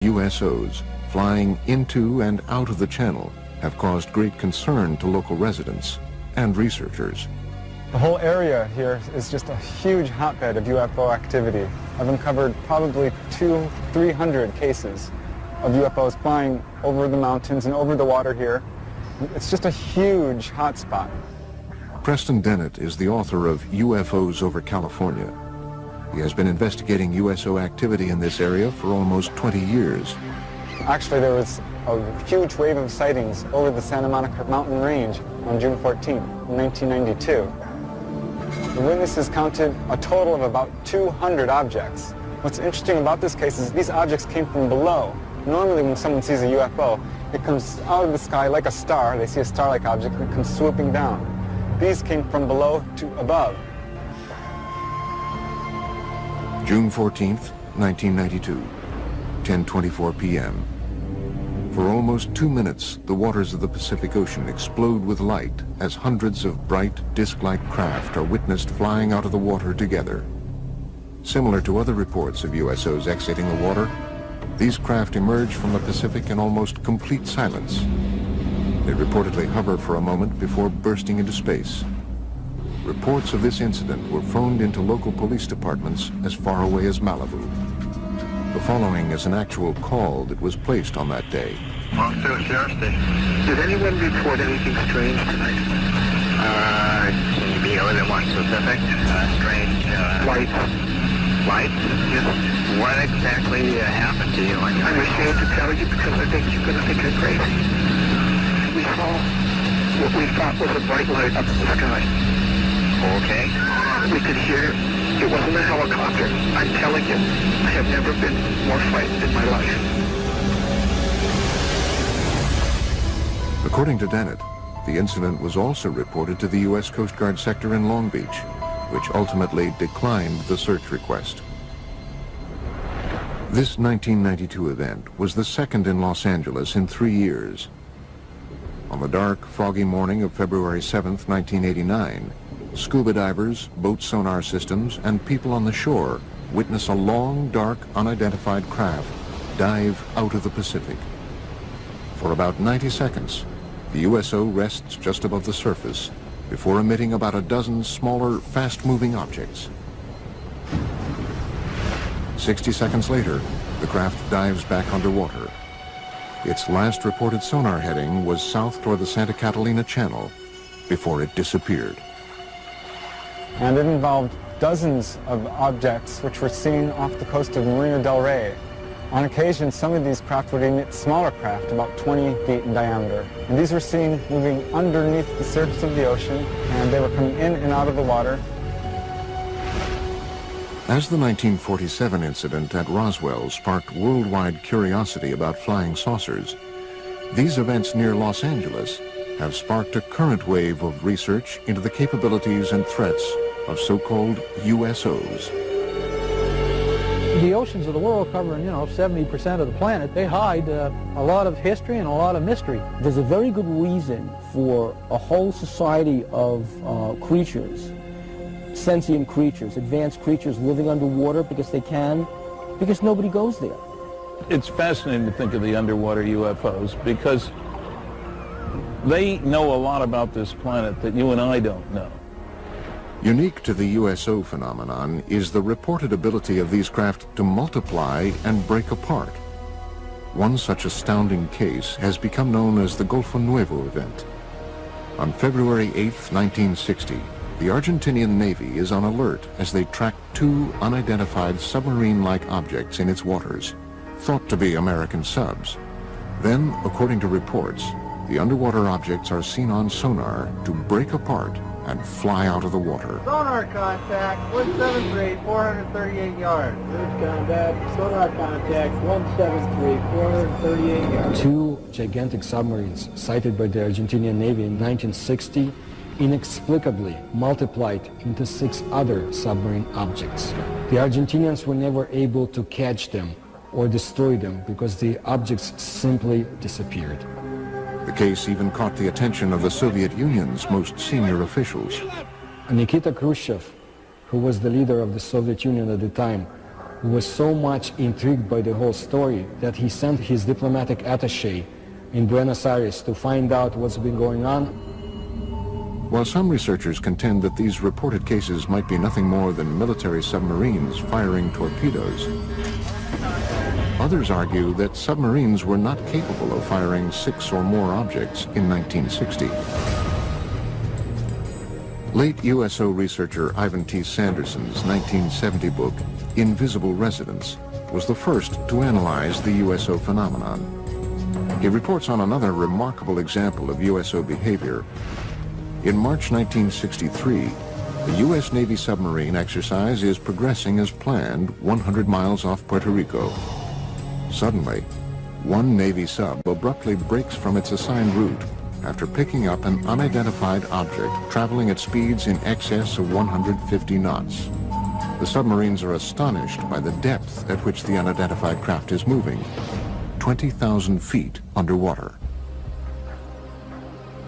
USOs flying into and out of the channel have caused great concern to local residents and researchers. The whole area here is just a huge hotbed of UFO activity. I've uncovered probably 200-300 cases of UFOs flying over the mountains and over the water here. It's just a huge hotspot. Preston Dennett is the author of UFOs over California. He has been investigating USO activity in this area for almost 20 years. Actually, there was a huge wave of sightings over the Santa Monica mountain range on June 14th, 1992. The witnesses counted a total of about 200 objects. What's interesting about this case is these objects came from below. Normally when someone sees a UFO, it comes out of the sky like a star. They see a star-like object and it comes swooping down. These came from below to above. June 14th, 1992, 10:24 p.m. For almost 2 minutes, the waters of the Pacific Ocean explode with light as hundreds of bright, disc-like craft are witnessed flying out of the water together. Similar to other reports of USOs exiting the water, these craft emerge from the Pacific in almost complete silence. They reportedly hover for a moment before bursting into space. Reports of this incident were phoned into local police departments as far away as Malibu. The following is an actual call that was placed on that day. Monster Sheriff Station. Did anyone report anything strange tonight? Can you be a little more specific? Strange, lights. Lights? Yes. What exactly happened to you? I'm ashamed to tell you because I think you're going to think I'm crazy. We saw what we thought was a bright light up in the sky. Okay. We could hear. It wasn't a helicopter. I'm telling you, I have never been more frightened in my life. According to Dennett, the incident was also reported to the U.S. Coast Guard sector in Long Beach, which ultimately declined the search request. This 1992 event was the second in Los Angeles in 3 years. On the dark, foggy morning of February 7th, 1989, scuba divers, boat sonar systems, and people on the shore witness a long, dark, unidentified craft dive out of the Pacific. For about 90 seconds, the USO rests just above the surface before emitting about a dozen smaller, fast-moving objects. 60 seconds later, the craft dives back underwater. Its last reported sonar heading was south toward the Santa Catalina Channel before it disappeared. And it involved dozens of objects which were seen off the coast of Marina del Rey. On occasion, some of these craft would emit smaller craft, about 20 feet in diameter. And these were seen moving underneath the surface of the ocean, and they were coming in and out of the water. As the 1947 incident at Roswell sparked worldwide curiosity about flying saucers, these events near Los Angeles have sparked a current wave of research into the capabilities and threats of so-called USOs. The oceans of the world covering, 70% of the planet, they hide a lot of history and a lot of mystery. There's a very good reason for a whole society of creatures, sentient creatures, advanced creatures living underwater because they can, because nobody goes there. It's fascinating to think of the underwater UFOs because they know a lot about this planet that you and I don't know. Unique to the USO phenomenon is the reported ability of these craft to multiply and break apart. One such astounding case has become known as the Golfo Nuevo event. On February 8, 1960, the Argentinian Navy is on alert as they track two unidentified submarine-like objects in its waters, thought to be American subs. Then, according to reports, the underwater objects are seen on sonar to break apart and fly out of the water. Sonar contact, 173, 438 yards. Bridge combat, sonar contact, 173, 438 yards. Two gigantic submarines sighted by the Argentinian Navy in 1960 inexplicably multiplied into 6 other submarine objects. The Argentinians were never able to catch them or destroy them because the objects simply disappeared. The case even caught the attention of the Soviet Union's most senior officials. Nikita Khrushchev, who was the leader of the Soviet Union at the time, was so much intrigued by the whole story that he sent his diplomatic attaché in Buenos Aires to find out what's been going on. While some researchers contend that these reported cases might be nothing more than military submarines firing torpedoes, others argue that submarines were not capable of firing 6 or more objects in 1960. Late USO researcher Ivan T. Sanderson's 1970 book, Invisible Residents, was the first to analyze the USO phenomenon. He reports on another remarkable example of USO behavior. In March 1963, the U.S. Navy submarine exercise is progressing as planned 100 miles off Puerto Rico. Suddenly, one Navy sub abruptly breaks from its assigned route after picking up an unidentified object traveling at speeds in excess of 150 knots. The submarines are astonished by the depth at which the unidentified craft is moving, 20,000 feet underwater.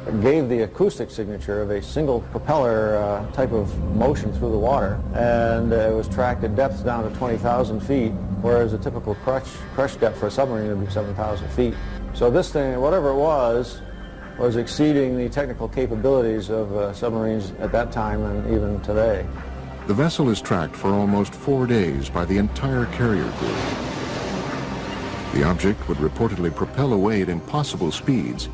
It gave the acoustic signature of a single propeller type of motion through the water, and it was tracked at depths down to 20,000 feet, whereas a typical crush depth for a submarine would be 7,000 feet. So this thing, whatever it was exceeding the technical capabilities of submarines at that time and even today. The vessel is tracked for almost 4 days by the entire carrier group. The object would reportedly propel away at impossible speeds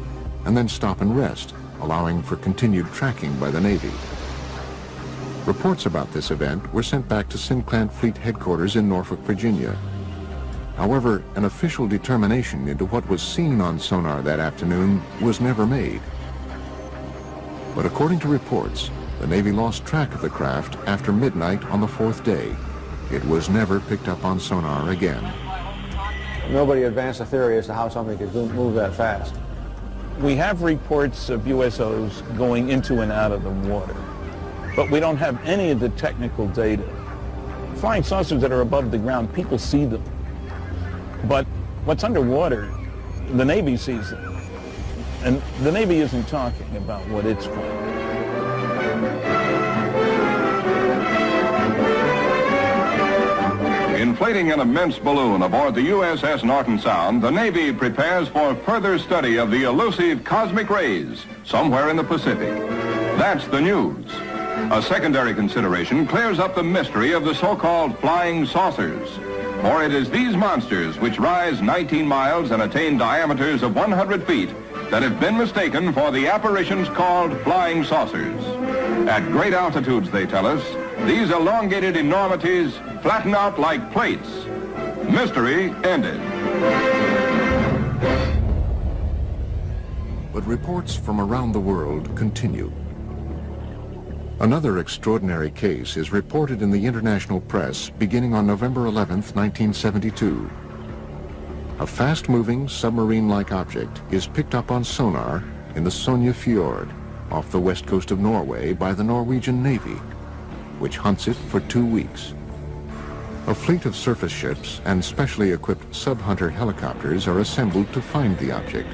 and then stop and rest, allowing for continued tracking by the Navy. Reports about this event were sent back to Sinclair Fleet Headquarters in Norfolk, Virginia. However, an official determination into what was seen on sonar that afternoon was never made. But according to reports, the Navy lost track of the craft after midnight on the 4th day. It was never picked up on sonar again. Nobody advanced a theory as to how something could move that fast. We have reports of USOs going into and out of the water, but we don't have any of the technical data. Flying saucers that are above the ground, people see them. But what's underwater, the Navy sees them. And the Navy isn't talking about what it's finding. Inflating an immense balloon aboard the USS Norton Sound, the Navy prepares for further study of the elusive cosmic rays somewhere in the Pacific. That's the news. A secondary consideration clears up the mystery of the so-called flying saucers. For it is these monsters, which rise 19 miles and attain diameters of 100 feet, that have been mistaken for the apparitions called flying saucers. At great altitudes, they tell us, these elongated enormities flatten out like plates. Mystery ended. But reports from around the world continue. Another extraordinary case is reported in the international press beginning on November 11th, 1972. A fast-moving submarine-like object is picked up on sonar in the Sonja Fjord off the west coast of Norway by the Norwegian Navy, which hunts it for 2 weeks. A fleet of surface ships and specially equipped sub-hunter helicopters are assembled to find the object.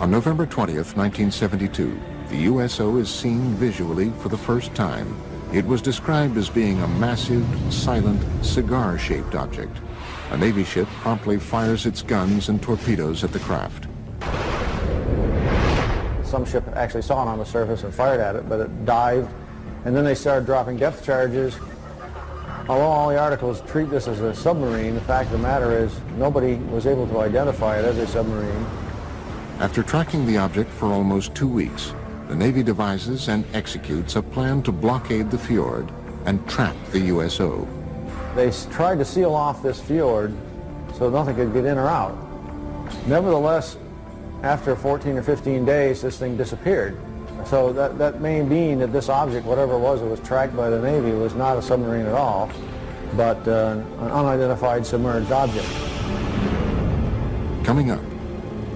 On November 20th, 1972, the USO is seen visually for the first time. It was described as being a massive, silent, cigar-shaped object. A Navy ship promptly fires its guns and torpedoes at the craft. Some ship actually saw it on the surface and fired at it, but it dived, and then they started dropping depth charges. Although all the articles treat this as a submarine, the fact of the matter is nobody was able to identify it as a submarine. After tracking the object for almost 2 weeks, the Navy devises and executes a plan to blockade the fjord and trap the USO. They tried to seal off this fjord so nothing could get in or out. Nevertheless, after 14 or 15 days, this thing disappeared. So that may mean that this object, whatever it was tracked by the Navy, was not a submarine at all, but an unidentified submerged object. Coming up,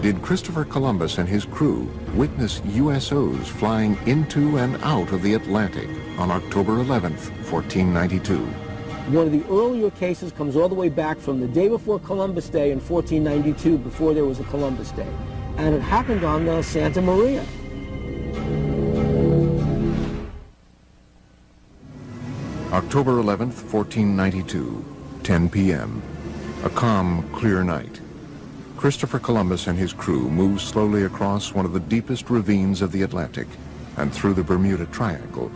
did Christopher Columbus and his crew witness USOs flying into and out of the Atlantic on October 11th, 1492? One of the earlier cases comes all the way back from the day before Columbus Day in 1492, before there was a Columbus Day. And it happened on the Santa Maria. October 11th, 1492. 10 p.m., a calm, clear night. Christopher Columbus and his crew move slowly across one of the deepest ravines of the Atlantic and through the Bermuda Triangle.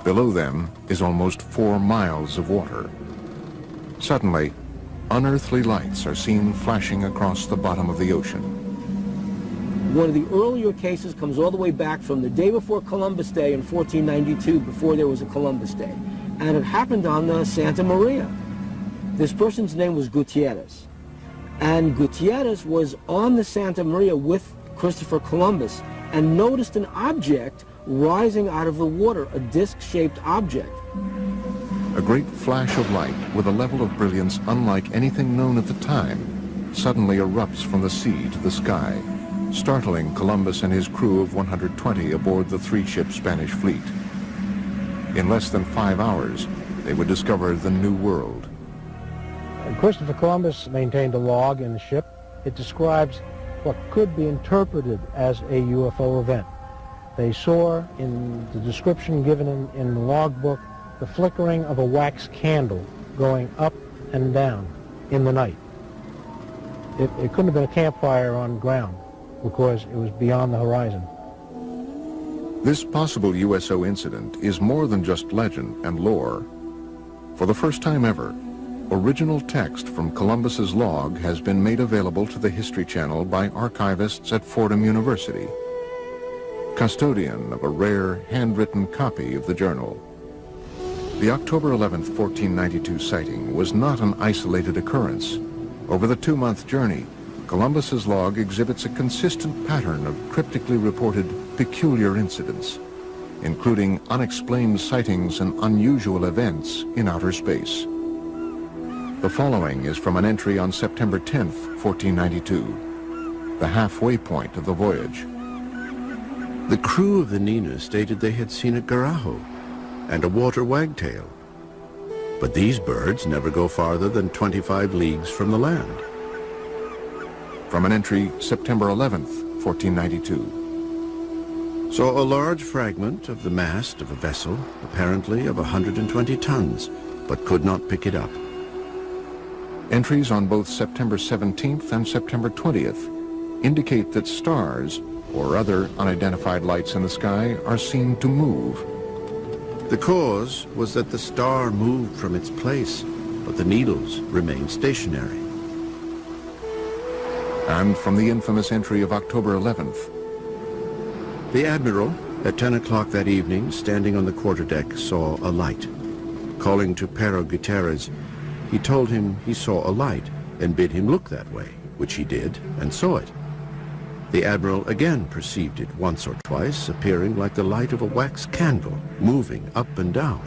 Below them is almost 4 miles of water. Suddenly, unearthly lights are seen flashing across the bottom of the ocean. One of the earlier cases comes all the way back from the day before Columbus Day in 1492, before there was a Columbus Day. And it happened on the Santa Maria. This person's name was Gutierrez. And Gutierrez was on the Santa Maria with Christopher Columbus and noticed an object rising out of the water, a disc-shaped object. A great flash of light with a level of brilliance unlike anything known at the time suddenly erupts from the sea to the sky, startling Columbus and his crew of 120 aboard the 3-ship Spanish fleet. In less than 5 hours, they would discover the New World. Christopher Columbus maintained a log in the ship. It describes what could be interpreted as a UFO event. They saw, in the description given in the logbook, the flickering of a wax candle going up and down in the night. It couldn't have been a campfire on ground because it was beyond the horizon. This possible USO incident is more than just legend and lore. For the first time ever, original text from Columbus's log has been made available to the History Channel by archivists at Fordham University, custodian of a rare handwritten copy of the journal. The October 11th, 1492 sighting was not an isolated occurrence. Over the 2-month journey, Columbus's log exhibits a consistent pattern of cryptically reported peculiar incidents, including unexplained sightings and unusual events in outer space. The following is from an entry on September 10th, 1492, the halfway point of the voyage. The crew of the Nina stated they had seen a garajo and a water wagtail, but these birds never go farther than 25 leagues from the land. From an entry September 11th, 1492. Saw a large fragment of the mast of a vessel, apparently of 120 tons, but could not pick it up. Entries on both September 17th and September 20th indicate that stars or other unidentified lights in the sky are seen to move. The cause was that the star moved from its place, but the needles remained stationary. And from the infamous entry of October 11th. The Admiral, at 10 o'clock that evening, standing on the quarterdeck, saw a light. Calling to Pero Gutierrez, he told him he saw a light and bid him look that way, which he did and saw it. The Admiral again perceived it once or twice, appearing like the light of a wax candle, moving up and down.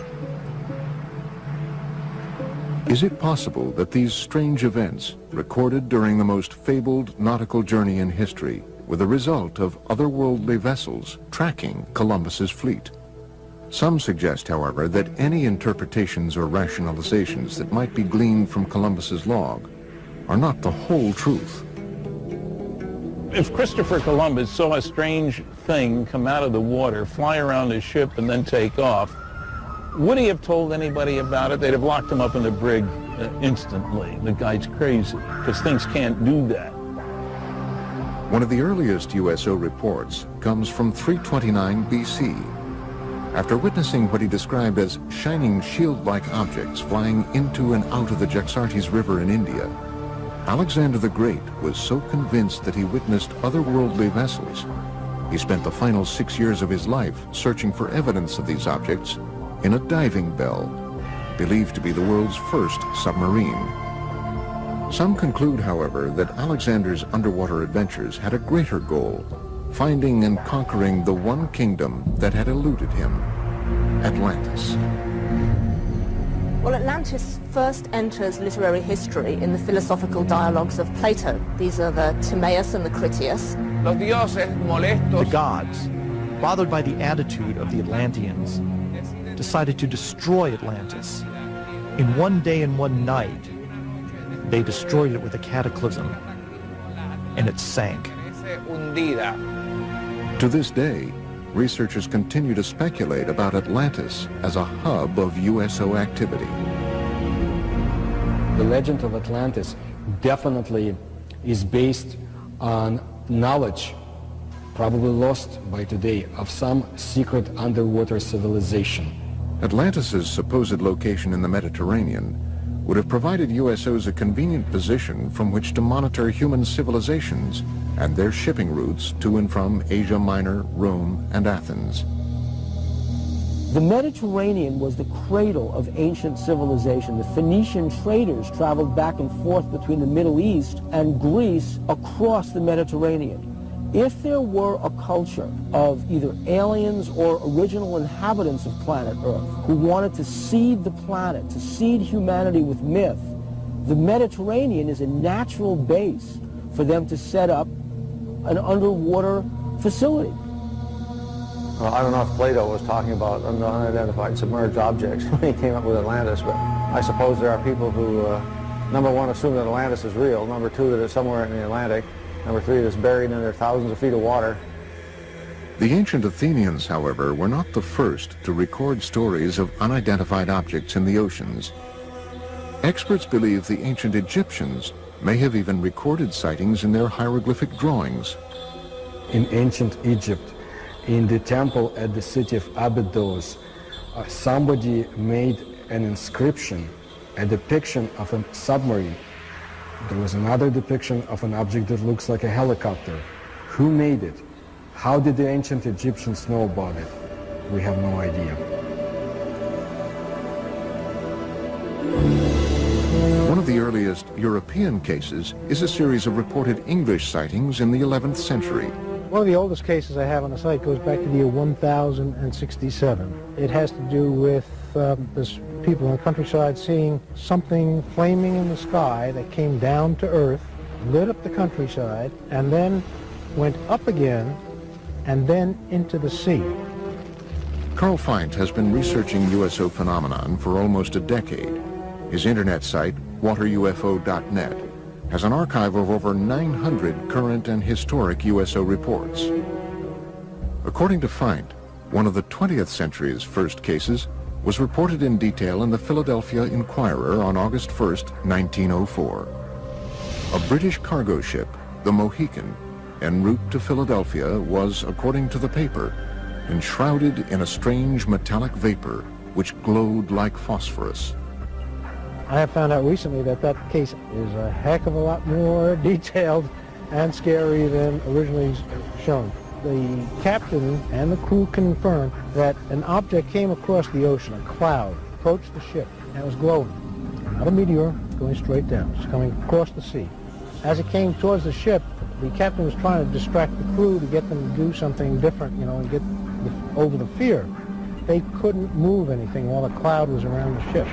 Is it possible that these strange events, recorded during the most fabled nautical journey in history, were the result of otherworldly vessels tracking Columbus's fleet? Some suggest, however, that any interpretations or rationalizations that might be gleaned from Columbus's log are not the whole truth. If Christopher Columbus saw a strange thing come out of the water, fly around his ship, and then take off, would he have told anybody about it? They'd have locked him up in the brig instantly. The guy's crazy, because things can't do that. One of the earliest USO reports comes from 329 BC. After witnessing what he described as shining shield-like objects flying into and out of the Jaxartes River in India, Alexander the Great was so convinced that he witnessed otherworldly vessels, he spent the final 6 years of his life searching for evidence of these objects in a diving bell, believed to be the world's first submarine. Some conclude, however, that Alexander's underwater adventures had a greater goal, finding and conquering the one kingdom that had eluded him, Atlantis. Well, Atlantis first enters literary history in the philosophical dialogues of Plato. These are the Timaeus and the Critias. The gods, bothered by the attitude of the Atlanteans, decided to destroy Atlantis. In one day and one night, they destroyed it with a cataclysm, and it sank. To this day, researchers continue to speculate about Atlantis as a hub of USO activity. The legend of Atlantis definitely is based on knowledge, probably lost by today, of some secret underwater civilization. Atlantis's supposed location in the Mediterranean would have provided USOs a convenient position from which to monitor human civilizations and their shipping routes to and from Asia Minor, Rome, and Athens. The Mediterranean was the cradle of ancient civilization. The Phoenician traders traveled back and forth between the Middle East and Greece across the Mediterranean. If there were a culture of either aliens or original inhabitants of planet Earth who wanted to seed the planet, to seed humanity with myth, the Mediterranean is a natural base for them to set up an underwater facility. Well, I don't know if Plato was talking about unidentified submerged objects when he came up with Atlantis, but I suppose there are people who, number one, assume that Atlantis is real, number two, that it's somewhere in the Atlantic, number three, that it's buried under thousands of feet of water. The ancient Athenians, however, were not the first to record stories of unidentified objects in the oceans. Experts believe the ancient Egyptians may have even recorded sightings in their hieroglyphic drawings. In ancient Egypt, in the temple at the city of Abydos, somebody made an inscription, a depiction of a submarine. There was another depiction of an object that looks like a helicopter. Who made it? How did the ancient Egyptians know about it? We have no idea. One of the earliest European cases is a series of reported English sightings in the 11th century. One of the oldest cases I have on the site goes back to the year 1067. It has to do with this people in the countryside seeing something flaming in the sky that came down to earth, lit up the countryside, and then went up again, and then into the sea. Carl Feint has been researching USO phenomenon for almost a decade. His internet site, waterufo.net, has an archive of over 900 current and historic USO reports. According to Feint, one of the 20th century's first cases was reported in detail in the Philadelphia Inquirer on August 1st, 1904. A British cargo ship, the Mohican, en route to Philadelphia was, according to the paper, enshrouded in a strange metallic vapor which glowed like phosphorus. I have found out recently that that case is a heck of a lot more detailed and scary than originally shown. The captain and the crew confirmed that an object came across the ocean, a cloud, approached the ship, and it was glowing. Not a meteor, going straight down. It's coming across the sea. As it came towards the ship, the captain was trying to distract the crew to get them to do something different, you know, and get over the fear. They couldn't move anything while the cloud was around the ship.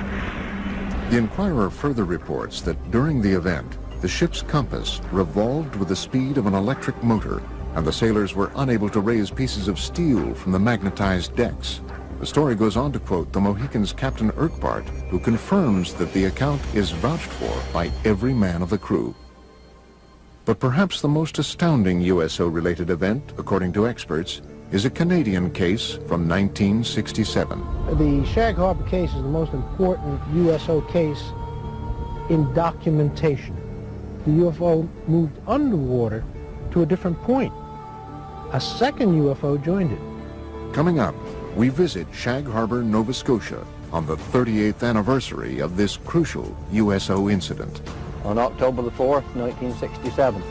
The Inquirer further reports that during the event, the ship's compass revolved with the speed of an electric motor, and the sailors were unable to raise pieces of steel from the magnetized decks. The story goes on to quote the Mohican's Captain Urquhart, who confirms that the account is vouched for by every man of the crew. But perhaps the most astounding USO-related event, according to experts, is a Canadian case from 1967. The Shag Harbor case is the most important USO case in documentation. The UFO moved underwater to a different point. A second UFO joined it. Coming up, we visit Shag Harbor, Nova Scotia on the 38th anniversary of this crucial USO incident. On October the 4th, 1967,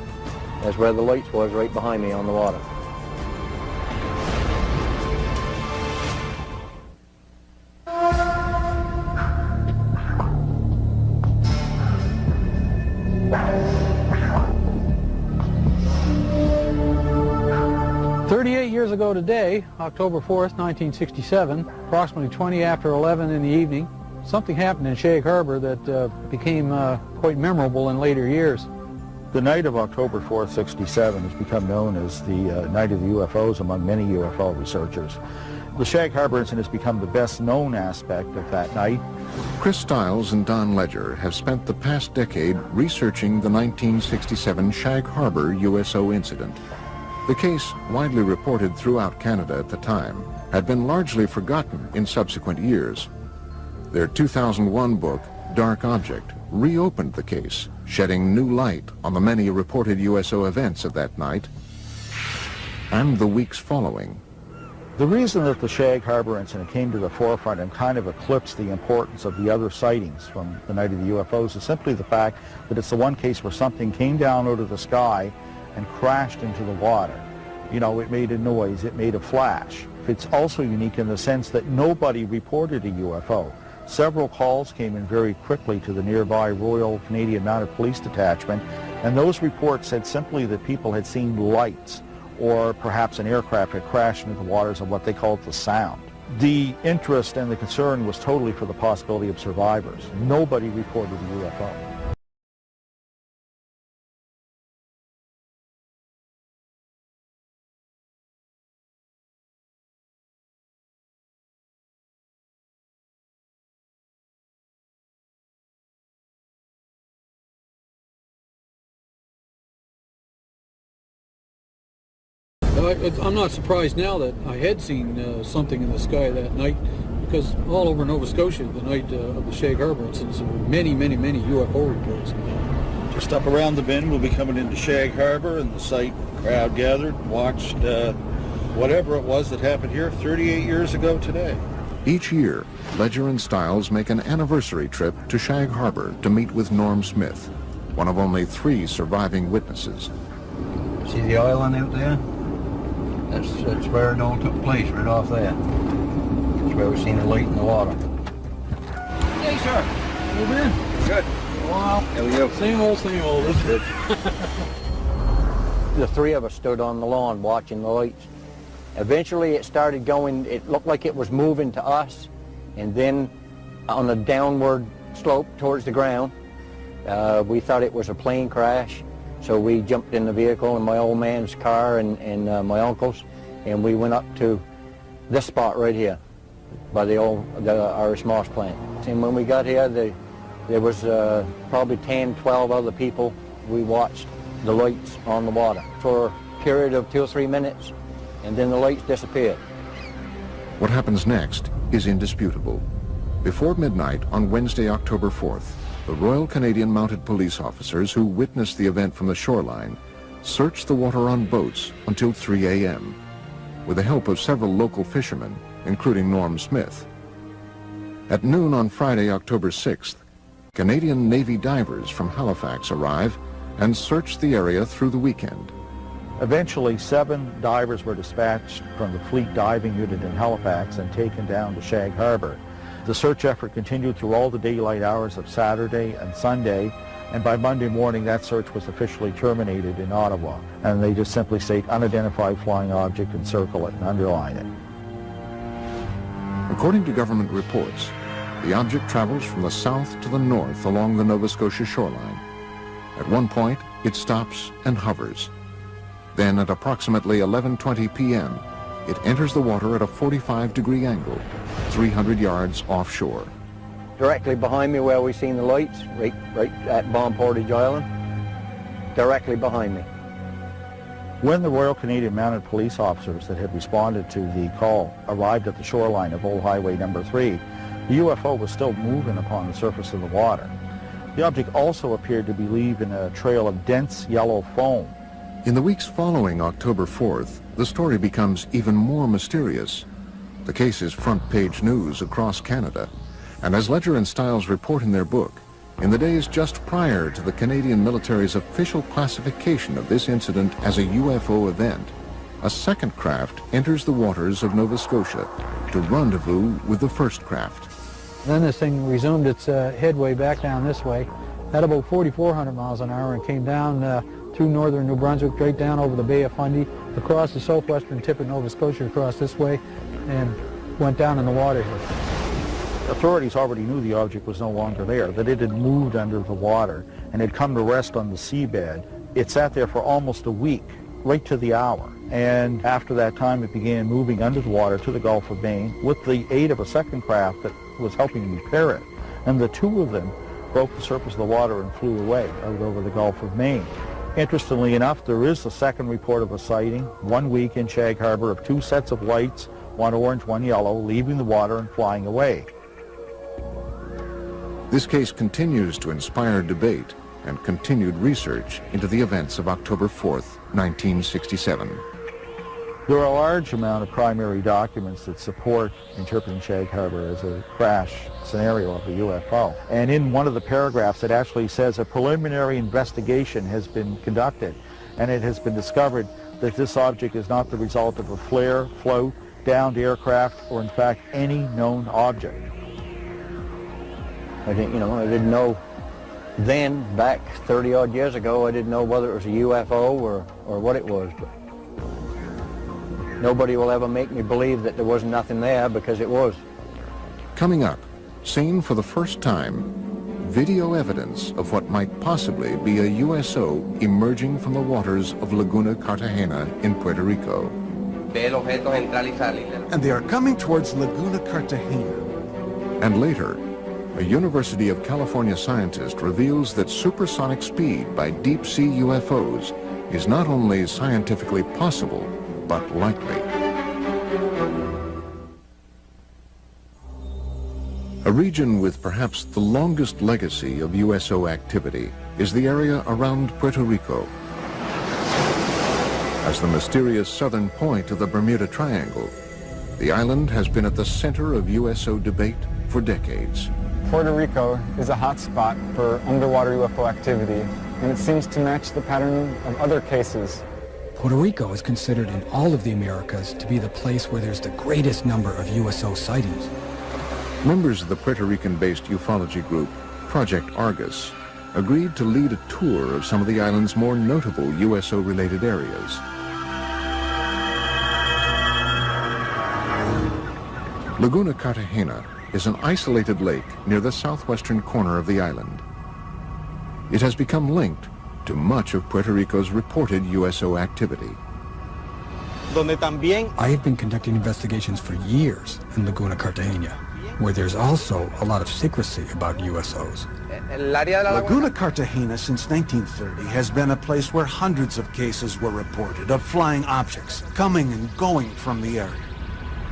that's where the lights was, right behind me on the water. Years ago today, October 4th, 1967, approximately 20 after 11 in the evening, something happened in Shag Harbor that became quite memorable in later years. The night of October 4th, 67 has become known as the Night of the UFOs among many UFO researchers. The Shag Harbor incident has become the best known aspect of that night. Chris Stiles and Don Ledger have spent the past decade researching the 1967 Shag Harbor USO incident. The case, widely reported throughout Canada at the time, had been largely forgotten in subsequent years. Their 2001 book, dark object reopened the case, shedding new light on the many reported USO events of that night and the weeks following. The reason that the Shag Harbor incident came to the forefront and kind of eclipsed the importance of the other sightings from the night of the UFOs is simply the fact that it's the one case where something came down out of the sky and crashed into the water. You know, it made a noise, it made a flash. It's also unique in the sense that nobody reported a UFO. Several calls came in very quickly to the nearby Royal Canadian Mounted Police Detachment, and those reports said simply that people had seen lights, or perhaps an aircraft had crashed into the waters of what they called the Sound. The interest and the concern was totally for the possibility of survivors. Nobody reported a UFO. I'm not surprised now that I had seen something in the sky that night, because all over Nova Scotia, the night of the Shag Harbor incidents, there were many UFO reports. Just up around the bend, we'll be coming into Shag Harbor, and the site crowd gathered, watched whatever it was that happened here 38 years ago today. Each year, Ledger and Stiles make an anniversary trip to Shag Harbor to meet with Norm Smith, one of only 3 surviving witnesses. See the island out there? That's where it all took place, right off there. That's where we seen the light in the water. Hey, sir. How you been? Good. Wow. How are you? Same old, that's good. The 3 of us stood on the lawn watching the lights. Eventually it started going, it looked like it was moving to us, and then on a downward slope towards the ground, we thought it was a plane crash. So we jumped in the vehicle in my old man's car and my uncle's, and we went up to this spot right here by the Irish Moss plant. And when we got here, there was probably 10, 12 other people. We watched the lights on the water for a period of 2 or 3 minutes, and then the lights disappeared. What happens next is indisputable. Before midnight on Wednesday, October 4th, the Royal Canadian Mounted Police officers who witnessed the event from the shoreline searched the water on boats until 3 a.m. with the help of several local fishermen, including Norm Smith. At noon on Friday, October 6th, Canadian Navy divers from Halifax arrive and search the area through the weekend. Eventually, 7 divers were dispatched from the Fleet Diving Unit in Halifax and taken down to Shag Harbor. The search effort continued through all the daylight hours of Saturday and Sunday, and by Monday morning that search was officially terminated in Ottawa. And they just simply state unidentified flying object and circle it and underline it. According to government reports, the object travels from the south to the north along the Nova Scotia shoreline. At one point, it stops and hovers. Then at approximately 11:20 p.m., it enters the water at a 45-degree angle, 300 yards offshore. Directly behind me where we seen the lights, right at Bomb Portage Island, directly behind me. When the Royal Canadian Mounted Police officers that had responded to the call arrived at the shoreline of Old Highway number 3, the UFO was still moving upon the surface of the water. The object also appeared to be leaving a trail of dense yellow foam. In the weeks following October 4th, the story becomes even more mysterious. The case is front-page news across Canada, and as Ledger and Stiles report in their book, in the days just prior to the Canadian military's official classification of this incident as a UFO event, a second craft enters the waters of Nova Scotia to rendezvous with the first craft. Then this thing resumed its headway back down this way at about 4,400 miles an hour and came down through northern New Brunswick, straight down over the Bay of Fundy, across the southwestern tip of Nova Scotia, across this way, and went down in the water here. Authorities already knew the object was no longer there, that it had moved under the water and had come to rest on the seabed. It sat there for almost a week, right to the hour. And after that time, it began moving under the water to the Gulf of Maine with the aid of a second craft that was helping repair it. And the 2 of them broke the surface of the water and flew away out over the Gulf of Maine. Interestingly enough, there is a second report of a sighting 1 week in Shag Harbor of 2 sets of lights, one orange, one yellow, leaving the water and flying away. This case continues to inspire debate and continued research into the events of October 4th, 1967. There are a large amount of primary documents that support interpreting Shag Harbor as a crash scenario of a UFO. And in one of the paragraphs it actually says a preliminary investigation has been conducted, and it has been discovered that this object is not the result of a flare, float, downed aircraft, or in fact any known object. I didn't know then, back 30-odd years ago, I didn't know whether it was a UFO or what it was. But nobody will ever make me believe that there was nothing there, because it was. Coming up, seen for the first time, video evidence of what might possibly be a USO emerging from the waters of Laguna Cartagena in Puerto Rico. And they are coming towards Laguna Cartagena. And later, a University of California scientist reveals that supersonic speed by deep-sea UFOs is not only scientifically possible, but likely. A region with perhaps the longest legacy of USO activity is the area around Puerto Rico. As the mysterious southern point of the Bermuda Triangle, the island has been at the center of USO debate for decades. Puerto Rico is a hot spot for underwater UFO activity, and it seems to match the pattern of other cases. Puerto Rico is considered in all of the Americas to be the place where there's the greatest number of USO sightings. Members of the Puerto Rican-based ufology group, Project Argus, agreed to lead a tour of some of the island's more notable USO-related areas. Laguna Cartagena is an isolated lake near the southwestern corner of the island. It has become linked to much of Puerto Rico's reported USO activity. I have been conducting investigations for years in Laguna Cartagena, where there's also a lot of secrecy about USOs. Laguna Cartagena since 1930 has been a place where hundreds of cases were reported of flying objects coming and going from the area.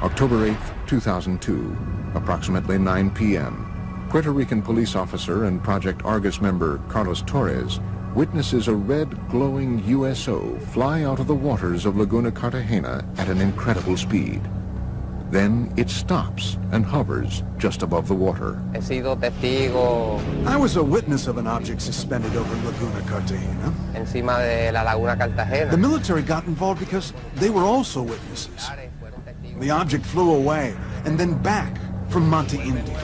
October 8, 2002, approximately 9 p.m., Puerto Rican police officer and Project Argus member Carlos Torres witnesses a red glowing USO fly out of the waters of Laguna Cartagena at an incredible speed. Then it stops and hovers just above the water. I was a witness of an object suspended over Laguna Cartagena. The military got involved because they were also witnesses. The object flew away and then back from Monte Indio.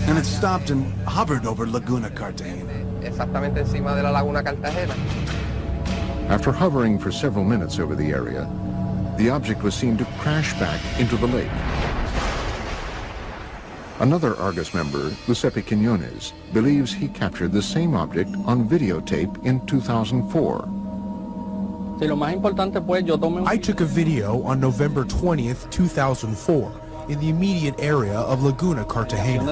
And it stopped and hovered over Laguna Cartagena. After hovering for several minutes over the area, the object was seen to crash back into the lake. Another Argus member, Giuseppe Quiñones, believes he captured the same object on videotape in 2004. I took a video on November 20th, 2004, in the immediate area of Laguna Cartagena.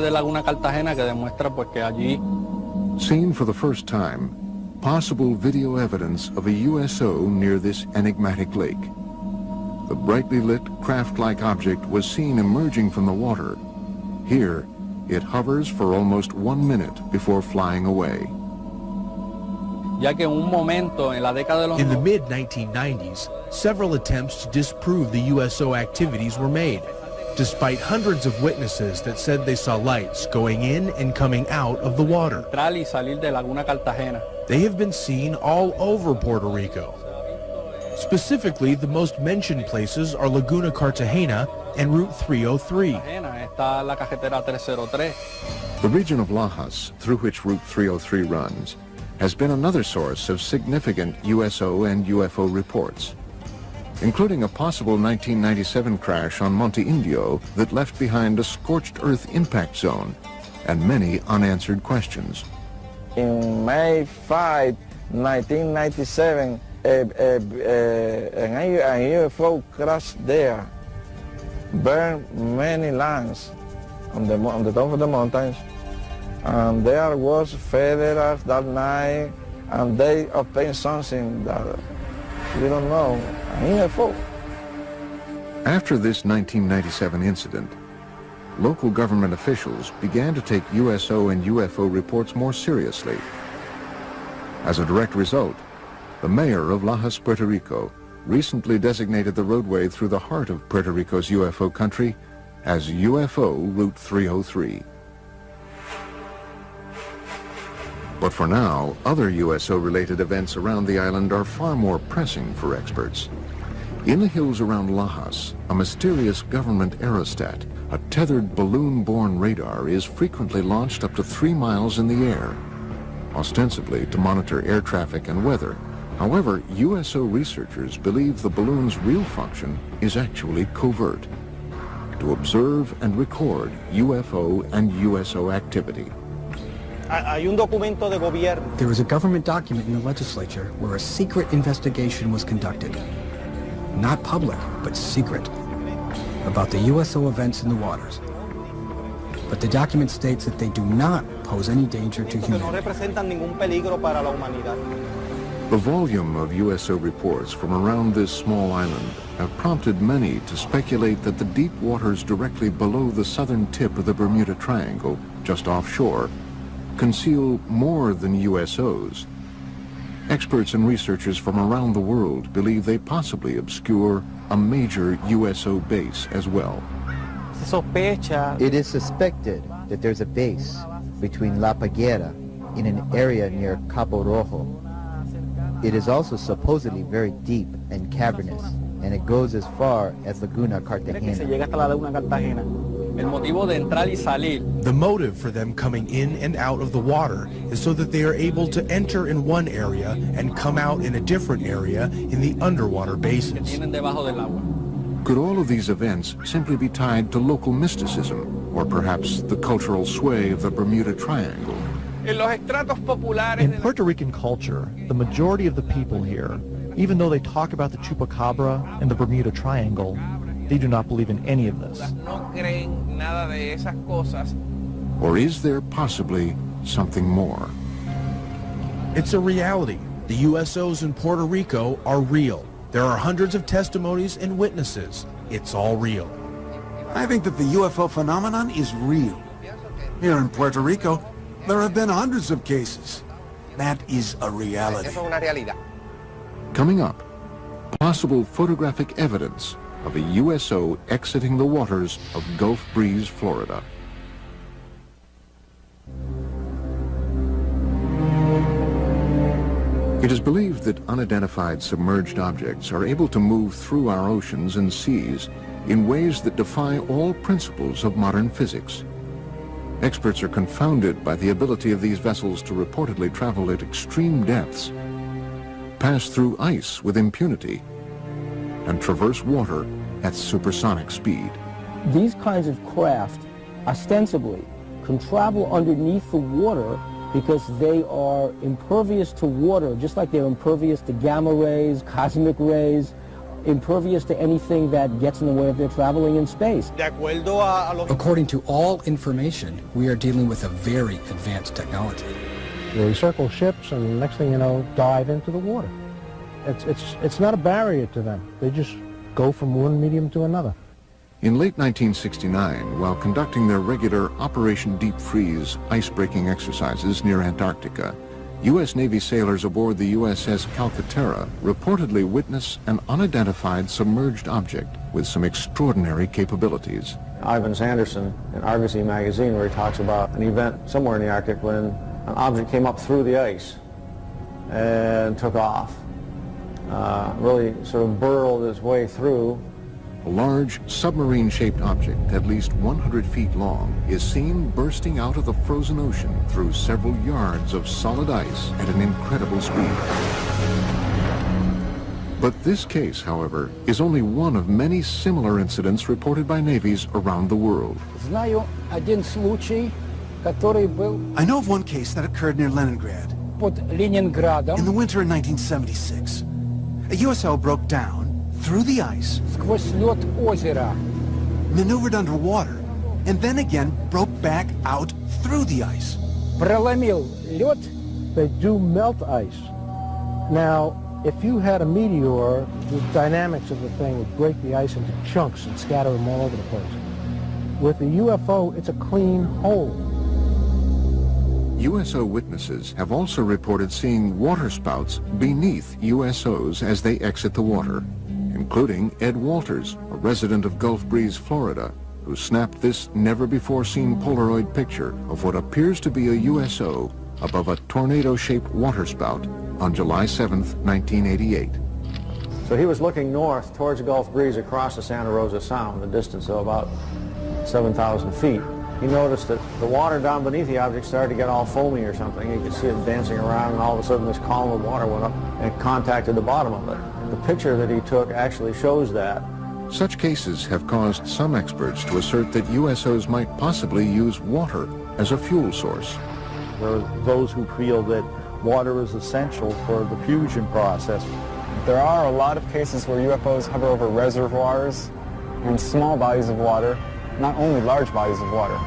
Seen for the first time, possible video evidence of a USO near this enigmatic lake. The brightly lit craft-like object was seen emerging from the water. Here, it hovers for almost 1 minute before flying away. In the mid-1990s, several attempts to disprove the USO activities were made, despite hundreds of witnesses that said they saw lights going in and coming out of the water. They have been seen all over Puerto Rico. Specifically, the most mentioned places are Laguna Cartagena and Route 303. The region of Lajas, through which Route 303 runs, has been another source of significant USO and UFO reports, including a possible 1997 crash on Monte Indio that left behind a scorched earth impact zone and many unanswered questions. In May 5, 1997, a UFO crashed there, burned many lands on the top of the mountains, and there was federals that night, and they obtained something that we don't know, a UFO. After this 1997 incident, local government officials began to take USO and UFO reports more seriously. As a direct result, the mayor of Lajas, Puerto Rico, recently designated the roadway through the heart of Puerto Rico's UFO country as UFO Route 303. But for now, other USO-related events around the island are far more pressing for experts. In the hills around Lajas, a mysterious government aerostat, a tethered balloon-borne radar, is frequently launched up to 3 miles in the air, ostensibly to monitor air traffic and weather. However, USO researchers believe the balloon's real function is actually covert, to observe and record UFO and USO activity. There was a government document in the legislature where a secret investigation was conducted. Not public, but secret, about the USO events in the waters. But the document states that they do not pose any danger to humanity. The volume of USO reports from around this small island have prompted many to speculate that the deep waters directly below the southern tip of the Bermuda Triangle, just offshore, conceal more than USOs. Experts and researchers from around the world believe they possibly obscure a major USO base as well. It is suspected that there's a base between La Paguera in an area near Cabo Rojo. It is also supposedly very deep and cavernous, and it goes as far as Laguna Cartagena. The motive for them coming in and out of the water is so that they are able to enter in one area and come out in a different area in the underwater basins. Could all of these events simply be tied to local mysticism, or perhaps the cultural sway of the Bermuda Triangle? In Puerto Rican culture, the majority of the people here, even though they talk about the Chupacabra and the Bermuda Triangle, they do not believe in any of this. Or is there possibly something more? It's a reality. The USOs in Puerto Rico are real. There are hundreds of testimonies and witnesses. It's all real. I think that the UFO phenomenon is real. Here in Puerto Rico, there have been hundreds of cases. That is a reality. Coming up, possible photographic evidence of a USO exiting the waters of Gulf Breeze, Florida. It is believed that unidentified submerged objects are able to move through our oceans and seas in ways that defy all principles of modern physics. Experts are confounded by the ability of these vessels to reportedly travel at extreme depths, pass through ice with impunity, and traverse water at supersonic speed. These kinds of craft, ostensibly, can travel underneath the water because they are impervious to water, just like they're impervious to gamma rays, cosmic rays, impervious to anything that gets in the way of their traveling in space. According to all information, we are dealing with a very advanced technology. They circle ships and next thing you know, dive into the water. It's not a barrier to them. They just go from one medium to another. In late 1969, while conducting their regular Operation Deep Freeze ice-breaking exercises near Antarctica, U.S. Navy sailors aboard the USS Calcaterra reportedly witnessed an unidentified submerged object with some extraordinary capabilities. Ivan Sanderson in Argosy magazine, where he talks about an event somewhere in the Arctic when an object came up through the ice and took off. Really sort of burrowed its way through. A large submarine-shaped object, at least 100 feet long, is seen bursting out of the frozen ocean through several yards of solid ice at an incredible speed. But this case, however, is only one of many similar incidents reported by navies around the world. I know of one case that occurred near Leningrad. In the winter of 1976. A USO broke down through the ice, maneuvered underwater, and then again broke back out through the ice. They do melt ice. Now, if you had a meteor, the dynamics of the thing would break the ice into chunks and scatter them all over the place. With a UFO, it's a clean hole. USO witnesses have also reported seeing waterspouts beneath USOs as they exit the water, including Ed Walters, a resident of Gulf Breeze, Florida, who snapped this never-before-seen Polaroid picture of what appears to be a USO above a tornado-shaped waterspout on July 7th, 1988. So he was looking north towards Gulf Breeze across the Santa Rosa Sound, a distance of about 7,000 feet. He noticed that the water down beneath the object started to get all foamy or something. He could see it dancing around, and all of a sudden this column of water went up and contacted the bottom of it. The picture that he took actually shows that. Such cases have caused some experts to assert that USOs might possibly use water as a fuel source. There are those who feel that water is essential for the fusion process. There are a lot of cases where UFOs hover over reservoirs and small bodies of water, not only large bodies of water.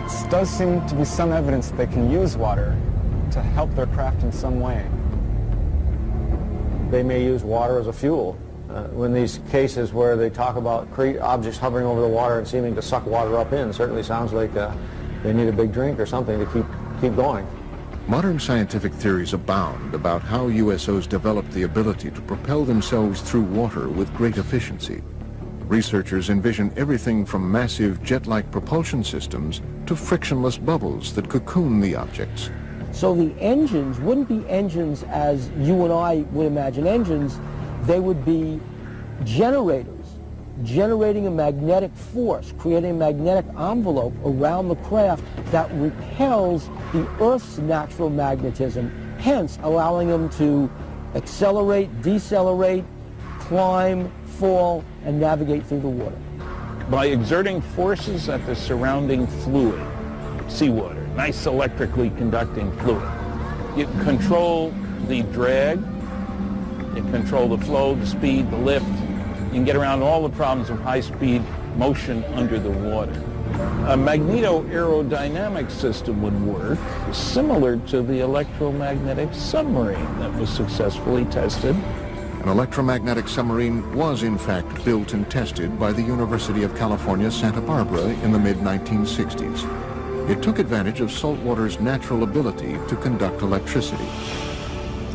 It does seem to be some evidence that they can use water to help their craft in some way. They may use water as a fuel. When these cases where they talk about objects hovering over the water and seeming to suck water up in, certainly sounds like they need a big drink or something to keep going. Modern scientific theories abound about how USOs develop the ability to propel themselves through water with great efficiency. Researchers envision everything from massive jet-like propulsion systems to frictionless bubbles that cocoon the objects. So the engines wouldn't be engines as you and I would imagine engines. They would be generators, generating a magnetic force, creating a magnetic envelope around the craft that repels the Earth's natural magnetism, hence allowing them to accelerate, decelerate, climb, fall, and navigate through the water. By exerting forces at the surrounding fluid, seawater, nice electrically conducting fluid, you control the drag, you control the flow, the speed, the lift. You can get around all the problems of high-speed motion under the water. A magneto-aerodynamic system would work similar to the electromagnetic submarine that was successfully tested. An electromagnetic submarine was in fact built and tested by the University of California, Santa Barbara in the mid-1960s. It took advantage of saltwater's natural ability to conduct electricity.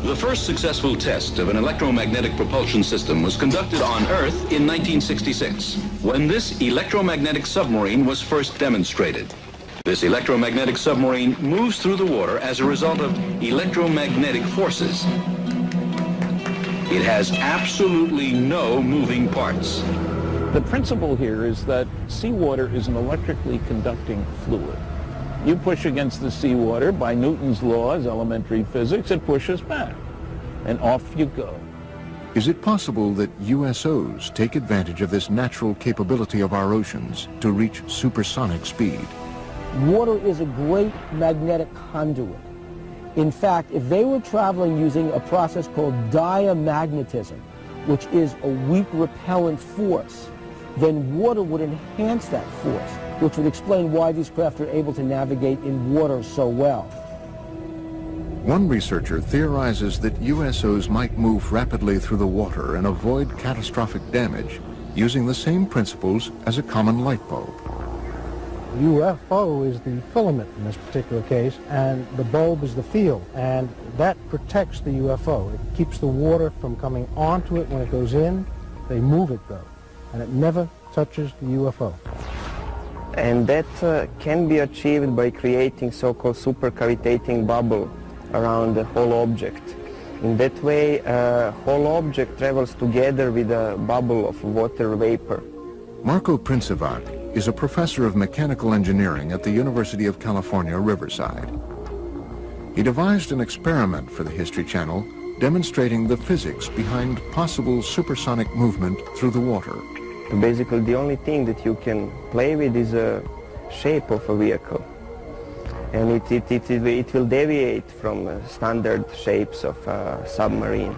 The first successful test of an electromagnetic propulsion system was conducted on Earth in 1966, when this electromagnetic submarine was first demonstrated. This electromagnetic submarine moves through the water as a result of electromagnetic forces. It has absolutely no moving parts. The principle here is that seawater is an electrically conducting fluid. You push against the seawater by Newton's laws, elementary physics, it pushes back, and off you go. Is it possible that USOs take advantage of this natural capability of our oceans to reach supersonic speed? Water is a great magnetic conduit. In fact, if they were traveling using a process called diamagnetism, which is a weak repellent force, then water would enhance that force, which would explain why these craft are able to navigate in water so well. One researcher theorizes that USOs might move rapidly through the water and avoid catastrophic damage using the same principles as a common light bulb. UFO is the filament in this particular case, and the bulb is the field, and that protects the UFO. It keeps the water from coming onto it when it goes in. They move it, though, and it never touches the UFO. And that can be achieved by creating so-called supercavitating bubble around the whole object. In that way, whole object travels together with a bubble of water vapor. Marco Princivac is a professor of mechanical engineering at the University of California, Riverside. He devised an experiment for the History Channel demonstrating the physics behind possible supersonic movement through the water. Basically, the only thing that you can play with is a shape of a vehicle. And it will deviate from standard shapes of a submarine.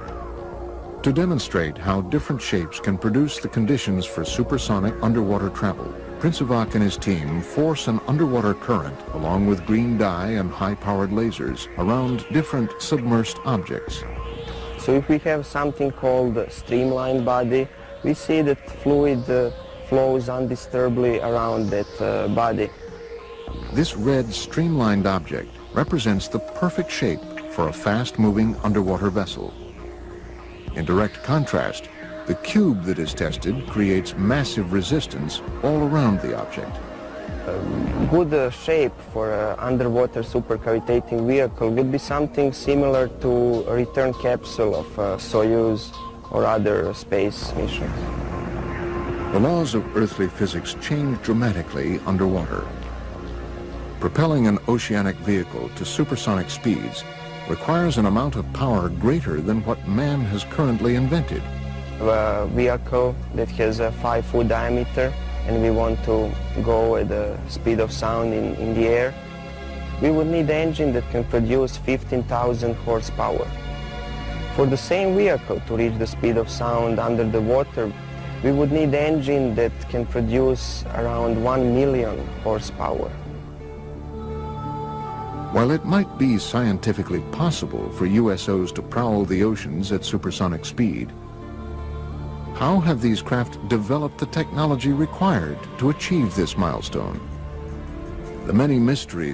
To demonstrate how different shapes can produce the conditions for supersonic underwater travel, Princivac and his team force an underwater current along with green dye and high-powered lasers around different submersed objects. So if we have something called a streamlined body, we see that fluid flows undisturbedly around that body. This red streamlined object represents the perfect shape for a fast-moving underwater vessel. In direct contrast, the cube that is tested creates massive resistance all around the object. A good shape for an underwater supercavitating vehicle would be something similar to a return capsule of Soyuz or other space missions. The laws of earthly physics change dramatically underwater. Propelling an oceanic vehicle to supersonic speeds requires an amount of power greater than what man has currently invented. A vehicle that has a 5-foot diameter and we want to go at the speed of sound in the air, we would need an engine that can produce 15,000 horsepower. For the same vehicle to reach the speed of sound under the water, we would need an engine that can produce around 1 million horsepower. While it might be scientifically possible for USOs to prowl the oceans at supersonic speed, how have these craft developed the technology required to achieve this milestone? The many mysteries